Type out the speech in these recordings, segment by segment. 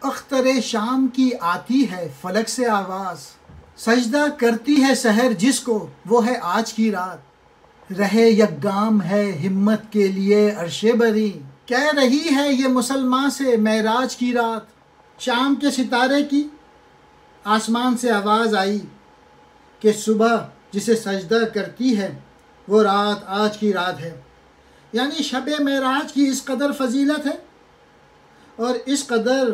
اختر شام کی آتی ہے فلک سے آواز، سجدہ کرتی ہے سحر جس کو وہ ہے آج کی رات، رہے یک گام ہے ہمت کے لیے عرش بری، کہہ رہی ہے یہ مسلمان سے معراج کی رات۔ شام کے ستارے کی آسمان سے آواز آئی کہ صبح جسے سجدہ کرتی ہے وہ رات آج کی رات ہے، یعنی شب معراج کی اس قدر فضیلت ہے اور اس قدر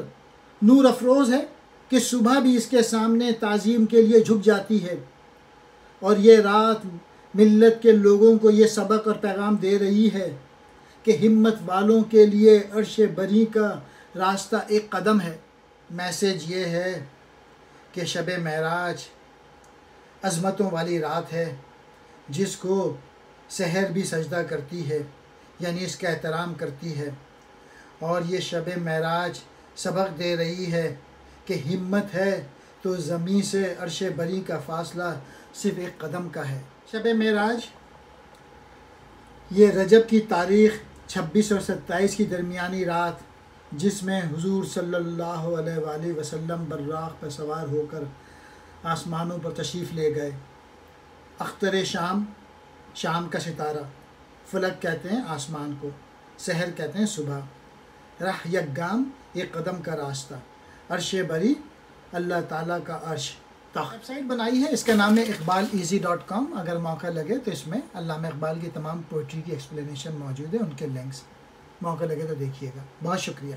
نور افروز ہے کہ صبح بھی اس کے سامنے تعظیم کے لیے جھک جاتی ہے، اور یہ رات ملت کے لوگوں کو یہ سبق اور پیغام دے رہی ہے کہ ہمت والوں کے لیے عرش بری کا راستہ ایک قدم ہے۔ میسیج یہ ہے کہ شب معراج عظمتوں والی رات ہے جس کو سحر بھی سجدہ کرتی ہے، یعنی اس کا احترام کرتی ہے، اور یہ شب معراج سبق دے رہی ہے کہ ہمت ہے تو زمین سے عرش بری کا فاصلہ صرف ایک قدم کا ہے۔ شب معراج یہ رجب کی تاریخ 26 اور 27 کی درمیانی رات، جس میں حضور صلی اللہ علیہ وآلہ وسلم براق پر سوار ہو کر آسمانوں پر تشریف لے گئے۔ اختر شام، شام کا ستارہ، فلک کہتے ہیں آسمان کو، سحر کہتے ہیں صبح، رہ یک گام ایک قدم کا راستہ، عرش بری اللہ تعالیٰ کا عرش۔ ویب سائٹ بنائی ہے، اس کا نام ہے iqbaleasy.com۔ اگر موقع لگے تو اس میں علامہ اقبال کی تمام پوئٹری کی ایکسپلینیشن موجود ہے، ان کے لنکس، موقع لگے تو دیکھیے گا۔ بہت شکریہ۔